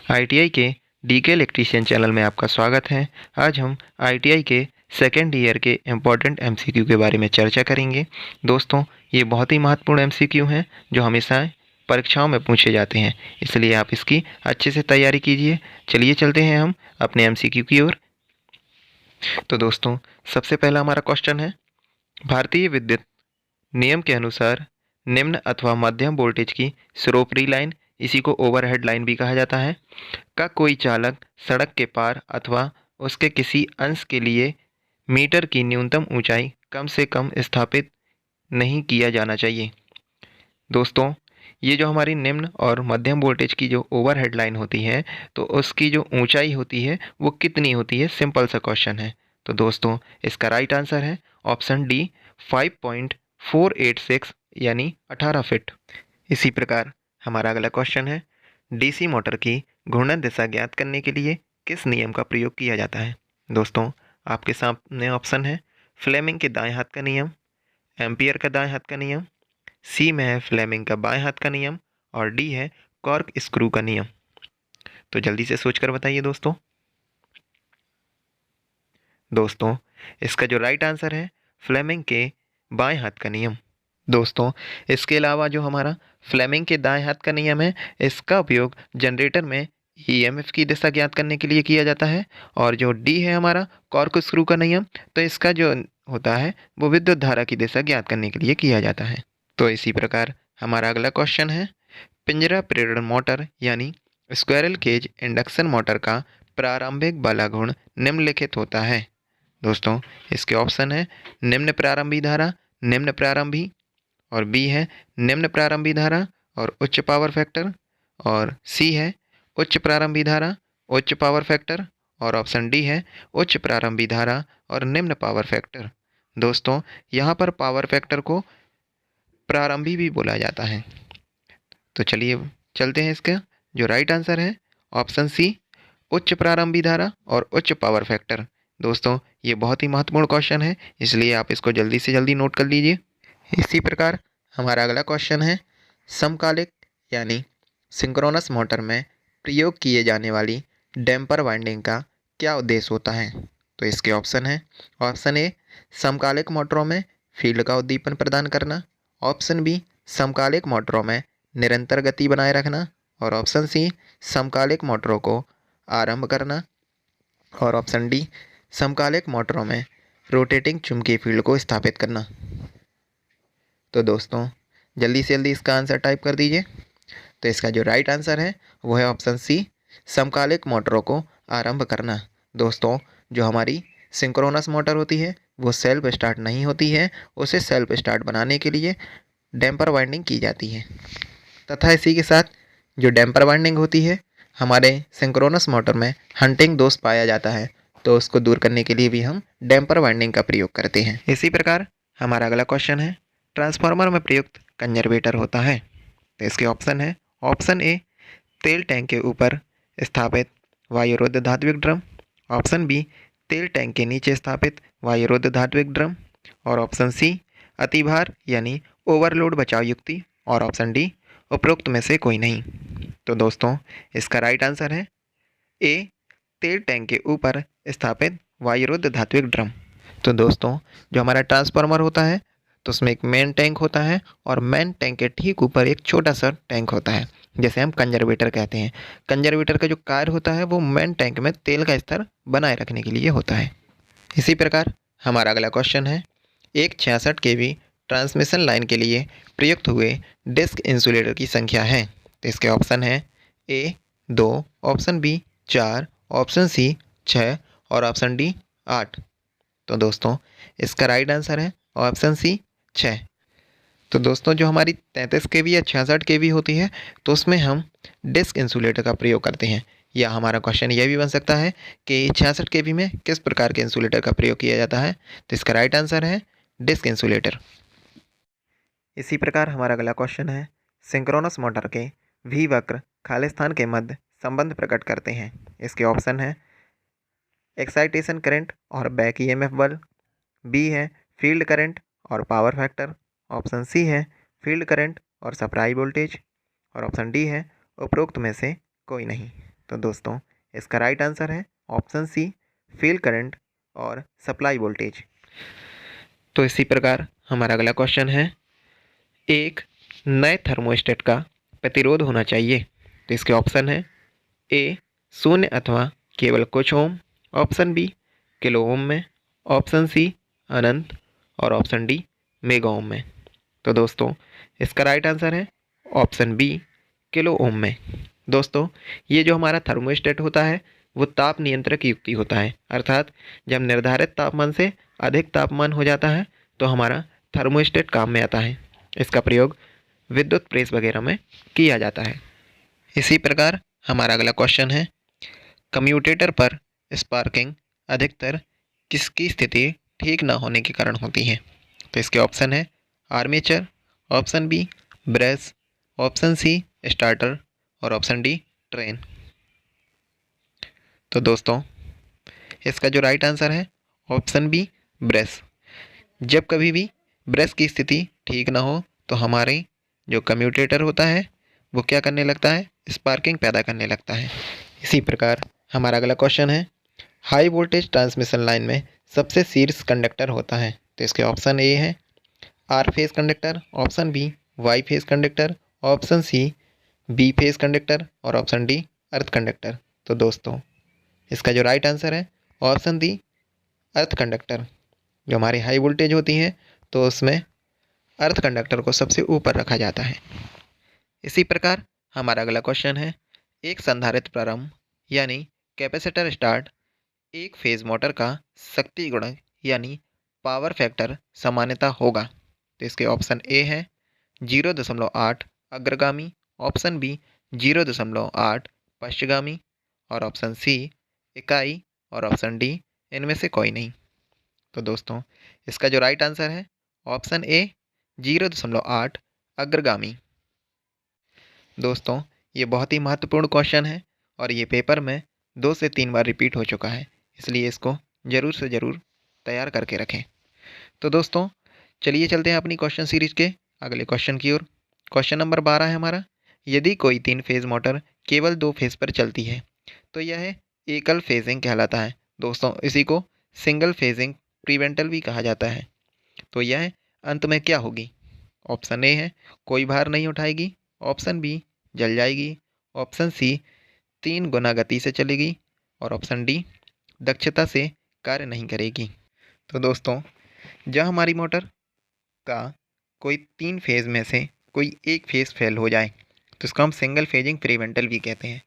ITI के DK electrician channel में आपका स्वागत है। आज हम आईटीआई के सेकेंड ईयर के इम्पोर्टेंट एमसीक्यू के बारे में चर्चा करेंगे। दोस्तों, ये बहुत ही महत्वपूर्ण एमसीक्यू हैं जो हमेशा परीक्षाओं में पूछे जाते हैं, इसलिए आप इसकी अच्छे से तैयारी कीजिए। चलिए चलते हैं हम अपने एमसीक्यू की ओर। तो दोस्तों, सबसे पहला हमारा क्वेश्चन है, भारतीय विद्युत नियम के अनुसार निम्न अथवा मध्यम वोल्टेज की स्रोपरी लाइन, इसी को ओवरहेड लाइन भी कहा जाता है, का कोई चालक सड़क के पार अथवा उसके किसी अंश के लिए मीटर की न्यूनतम ऊंचाई कम से कम स्थापित नहीं किया जाना चाहिए। दोस्तों, ये जो हमारी निम्न और मध्यम वोल्टेज की जो ओवरहेड लाइन होती है, तो उसकी जो ऊंचाई होती है वो कितनी होती है, सिंपल सा क्वेश्चन है। तो दोस्तों, इसका राइट आंसर है ऑप्शन डी, 5.486 यानी 18 फीट। इसी प्रकार हमारा अगला क्वेश्चन है, डीसी मोटर की घूर्णन दिशा ज्ञात करने के लिए किस नियम का प्रयोग किया जाता है। दोस्तों, आपके सामने ऑप्शन है, फ्लेमिंग के दाएं हाथ का नियम, एम्पियर का दाएं हाथ का नियम, सी में है फ्लेमिंग का बाएं हाथ का नियम, और डी है कॉर्क स्क्रू का नियम। तो जल्दी से सोचकर बताइए दोस्तों। दोस्तों, इसका जो राइट आंसर है फ्लेमिंग के बाएं हाथ का नियम। दोस्तों, इसके अलावा जो हमारा फ्लेमिंग के दाएं हाथ का नियम है, इसका उपयोग जनरेटर में ईएमएफ की दिशा ज्ञात करने के लिए किया जाता है। और जो डी है हमारा कॉर्क स्क्रू का नियम, तो इसका जो होता है वो विद्युत धारा की दिशा ज्ञात करने के लिए किया जाता है। तो इसी प्रकार हमारा अगला क्वेश्चन है, पिंजरा प्रेरण मोटर यानी स्क्विरल केज इंडक्शन मोटर का प्रारंभिक बल गुण निम्नलिखित होता है। दोस्तों, इसके ऑप्शन है, निम्न प्रारंभी धारा, निम्न प्रारंभी, और बी है निम्न प्रारंभी धारा और उच्च पावर फैक्टर, और सी है उच्च प्रारंभी धारा, उच्च पावर फैक्टर, और ऑप्शन डी है उच्च प्रारंभी धारा और निम्न पावर फैक्टर। दोस्तों, यहाँ पर पावर फैक्टर को प्रारंभी भी बोला जाता है। तो चलिए चलते हैं, इसका जो राइट आंसर है ऑप्शन सी, उच्च प्रारंभी धारा और उच्च पावर फैक्टर। दोस्तों, ये बहुत ही महत्वपूर्ण क्वेश्चन है, इसलिए आप इसको जल्दी से जल्दी नोट कर लीजिए। इसी प्रकार हमारा अगला क्वेश्चन है, समकालिक यानी सिंक्रोनस मोटर में प्रयोग किए जाने वाली डैम्पर वाइंडिंग का क्या उद्देश्य होता है। तो इसके ऑप्शन है, ऑप्शन ए, समकालिक मोटरों में फील्ड का उद्दीपन प्रदान करना, ऑप्शन बी, समकालिक मोटरों में निरंतर गति बनाए रखना, और ऑप्शन सी, समकालिक मोटरों को आरंभ करना, और ऑप्शन डी, समकालिक मोटरों में रोटेटिंग चुंबकीय फील्ड को स्थापित करना। तो दोस्तों, जल्दी से जल्दी इसका आंसर टाइप कर दीजिए। तो इसका जो राइट आंसर है वो है ऑप्शन सी, समकालिक मोटरों को आरंभ करना। दोस्तों, जो हमारी सिंक्रोनस मोटर होती है वो सेल्फ स्टार्ट नहीं होती है, उसे सेल्फ स्टार्ट बनाने के लिए डैम्पर वाइंडिंग की जाती है, तथा इसी के साथ जो डैम्पर वाइंडिंग होती है, हमारे सिंक्रोनस मोटर में हंटिंग दोष पाया जाता है, तो उसको दूर करने के लिए भी हम डैम्पर वाइंडिंग का प्रयोग करते हैं। इसी प्रकार हमारा अगला क्वेश्चन है, ट्रांसफार्मर में प्रयुक्त कंजर्वेटर होता है। तो इसके ऑप्शन है, ऑप्शन ए, तेल टैंक के ऊपर स्थापित वायुरोध धात्विक ड्रम, ऑप्शन बी, तेल टैंक के नीचे स्थापित वायुरोध धात्विक ड्रम, और ऑप्शन सी, अतिभार यानी ओवरलोड बचाव युक्ति, और ऑप्शन डी, उपरोक्त में से कोई नहीं। तो दोस्तों, इसका राइट आंसर है ए, तेल टैंक के ऊपर स्थापित वायुरोध धात्विक ड्रम। तो दोस्तों, जो हमारा ट्रांसफार्मर होता है, तो उसमें एक मेन टैंक होता है, और मेन टैंक के ठीक ऊपर एक छोटा सा टैंक होता है, जैसे हम कंजर्वेटर कहते हैं। कंजर्वेटर का जो कार्य होता है वो मेन टैंक में तेल का स्तर बनाए रखने के लिए होता है। इसी प्रकार हमारा अगला क्वेश्चन है, एक 66 केवी ट्रांसमिशन लाइन के लिए प्रयुक्त हुए डिस्क इंसुलेटर की संख्या है। तो इसके ऑप्शन है, ए 2, ऑप्शन बी 4, ऑप्शन सी 6, और ऑप्शन डी 8। तो दोस्तों, इसका राइट आंसर है ऑप्शन सी 6। तो दोस्तों, जो हमारी 33 केवी या 66 केवी होती है, तो उसमें हम डिस्क इंसुलेटर का प्रयोग करते हैं। या हमारा क्वेश्चन यह भी बन सकता है कि 66 केवी में किस प्रकार के इंसुलेटर का प्रयोग किया जाता है। तो इसका राइट आंसर है डिस्क इंसुलेटर। इसी प्रकार हमारा अगला क्वेश्चन है, सिंक्रोनस मोटर के वी वक्र खालिस्तान के मध्य संबंध प्रकट करते हैं। इसके ऑप्शन है, एक्साइटेशन करंट और बैक ईएमएफ बल, बी है फील्ड करंट और पावर फैक्टर, ऑप्शन सी है फील्ड करंट और सप्लाई वोल्टेज, और ऑप्शन डी है उपरोक्त में से कोई नहीं। तो दोस्तों इसका राइट आंसर है ऑप्शन सी, फील्ड करंट और सप्लाई वोल्टेज। तो इसी प्रकार हमारा अगला क्वेश्चन है, एक नए थर्मोस्टेट का प्रतिरोध होना चाहिए। तो इसके ऑप्शन है ए 0 अथवा केवल कुछ ओम, ऑप्शन बी किलो ओम में, ऑप्शन सी अनंत और ऑप्शन डी मेगा ओम में। तो दोस्तों इसका राइट आंसर है ऑप्शन बी किलो ओम में। दोस्तों ये जो हमारा थर्मोस्टेट होता है वो ताप नियंत्रक युक्ति होता है, अर्थात जब निर्धारित तापमान से अधिक तापमान हो जाता है तो हमारा थर्मोस्टेट काम में आता है। इसका प्रयोग विद्युत प्रेस वगैरह में किया जाता है। इसी प्रकार हमारा अगला क्वेश्चन है, कम्यूटेटर पर स्पार्किंग अधिकतर किसकी स्थिति ठीक न होने के कारण होती है। तो इसके ऑप्शन है armature, option B brush, option C starter और ऑप्शन डी ट्रेन। तो दोस्तों इसका जो राइट आंसर है ऑप्शन बी ब्रश। जब कभी भी ब्रश की स्थिति ठीक ना हो तो हमारे जो कम्यूटेटर होता है वो क्या करने लगता है, स्पार्किंग पैदा करने लगता है। इसी प्रकार हमारा अगला क्वेश्चन है, हाई वोल्टेज ट्रांसमिशन लाइन में सबसे शीर्ष कंडक्टर होता है। तो इसके ऑप्शन ए है R phase conductor, option B Y phase conductor, option C B phase conductor और ऑप्शन डी अर्थ कंडक्टर। तो दोस्तों इसका जो राइट आंसर है ऑप्शन डी अर्थ कंडक्टर। जो हमारी हाई वोल्टेज होती है तो उसमें अर्थ कंडक्टर को सबसे ऊपर रखा जाता है। इसी प्रकार हमारा अगला क्वेश्चन है, एक संधारित्र प्रारंभ यानी कैपेसिटर स्टार्ट एक फेज मोटर का शक्ति गुणक यानी पावर फैक्टर सामान्यतः होगा। तो इसके ऑप्शन ए है 0.8 अग्रगामी, ऑप्शन बी 0.8 पश्चगामी और ऑप्शन सी इकाई और ऑप्शन डी इनमें से कोई नहीं। तो दोस्तों इसका जो राइट आंसर है ऑप्शन ए 0.8 अग्रगामी। दोस्तों ये बहुत ही महत्वपूर्ण क्वेश्चन है और ये पेपर में 2 से 3 बार रिपीट हो चुका है, इसलिए इसको ज़रूर से ज़रूर तैयार करके रखें। तो दोस्तों चलिए चलते हैं अपनी क्वेश्चन सीरीज के अगले क्वेश्चन की ओर। क्वेश्चन नंबर 12 है हमारा, यदि कोई 3 फेज मोटर केवल 2 फेज पर चलती है तो यह एकल फेजिंग कहलाता है। दोस्तों इसी को सिंगल फेजिंग प्रिवेंटल भी कहा जाता है। तो यह अंत में क्या होगी। ऑप्शन ए है कोई भार नहीं उठाएगी, ऑप्शन बी जल जाएगी, ऑप्शन सी 3 गुना गति से चलेगी और ऑप्शन डी दक्षता से कार्य नहीं करेगी। तो दोस्तों जब हमारी मोटर का कोई 3 फेज़ में से कोई एक फेज़ फेल हो जाए तो इसको हम सिंगल फेजिंग प्रिवेंटल भी कहते हैं।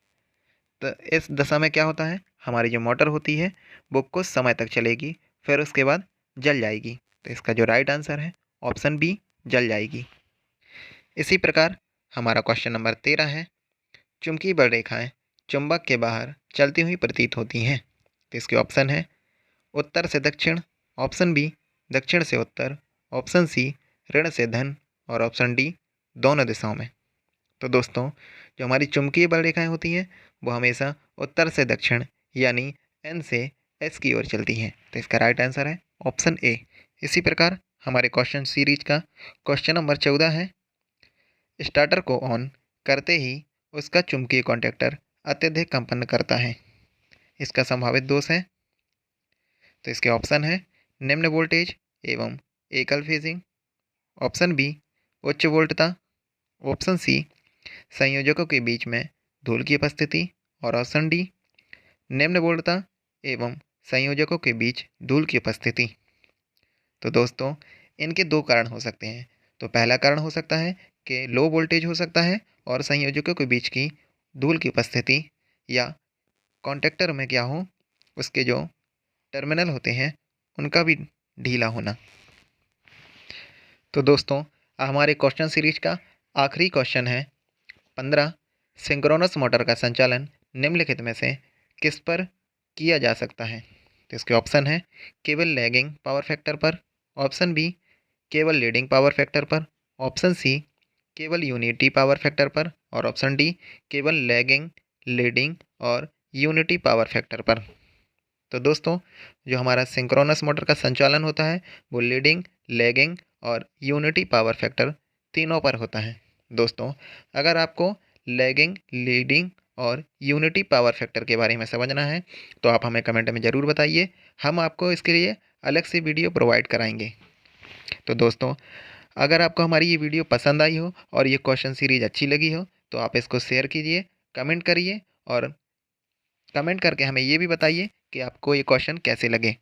तो इस दशा में क्या होता है, हमारी जो मोटर होती है वो कुछ समय तक चलेगी, फिर उसके बाद जल जाएगी। तो इसका जो राइट आंसर है ऑप्शन बी जल जाएगी। इसी प्रकार हमारा क्वेश्चन नंबर 13 है, चुंबकीय बल रेखाएं चुंबक के बाहर चलती हुई प्रतीत होती हैं। तो इसके ऑप्शन है उत्तर से दक्षिण, ऑप्शन बी दक्षिण से उत्तर, ऑप्शन सी ऋण से धन और ऑप्शन डी दोनों दिशाओं में। तो दोस्तों जो हमारी चुंबकीय बल रेखाएं होती हैं वो हमेशा उत्तर से दक्षिण यानी एन से एस की ओर चलती हैं। तो इसका राइट आंसर है ऑप्शन ए। इसी प्रकार हमारे क्वेश्चन सीरीज का क्वेश्चन नंबर 14 है, स्टार्टर को ऑन करते ही उसका चुंबकीय कॉन्टैक्टर अत्यधिक कंपन करता है, इसका संभावित दोष है। तो इसके ऑप्शन है निम्न वोल्टेज एवं एकल फेजिंग, ऑप्शन बी उच्च वोल्टता, ऑप्शन सी संयोजकों के बीच में धूल की उपस्थिति और ऑप्शन डी निम्न वोल्टता एवं संयोजकों के बीच धूल की उपस्थिति। तो दोस्तों इनके 2 कारण हो सकते हैं। तो पहला कारण हो सकता है कि लो वोल्टेज हो सकता है और संयोजकों के बीच की धूल की उपस्थिति, या कॉन्टैक्टर में क्या हो उसके जो टर्मिनल होते हैं उनका भी ढीला होना। तो दोस्तों हमारे क्वेश्चन सीरीज का आखिरी क्वेश्चन है 15, सिंक्रोनस मोटर का संचालन निम्नलिखित में से किस पर किया जा सकता है। तो इसके ऑप्शन है केवल लैगिंग पावर फैक्टर पर, ऑप्शन बी केवल लीडिंग पावर फैक्टर पर, ऑप्शन सी केवल यूनिटी पावर फैक्टर पर और ऑप्शन डी केवल लैगिंग, लीडिंग और यूनिटी पावर फैक्टर पर। तो दोस्तों जो हमारा सिंक्रोनस मोटर का संचालन होता है वो लीडिंग, लैगिंग और यूनिटी पावर फैक्टर तीनों पर होता है। दोस्तों अगर आपको लैगिंग, लीडिंग और यूनिटी पावर फैक्टर के बारे में समझना है तो आप हमें कमेंट में ज़रूर बताइए, हम आपको इसके लिए अलग से वीडियो प्रोवाइड कराएंगे। तो दोस्तों, अगर आपको हमारी ये वीडियो पसंद आई हो और ये क्वेश्चन सीरीज अच्छी लगी हो तो आप इसको शेयर कीजिए, कमेंट करिए और कमेंट करके हमें ये भी बताइए कि आपको ये क्वेश्चन कैसे लगे।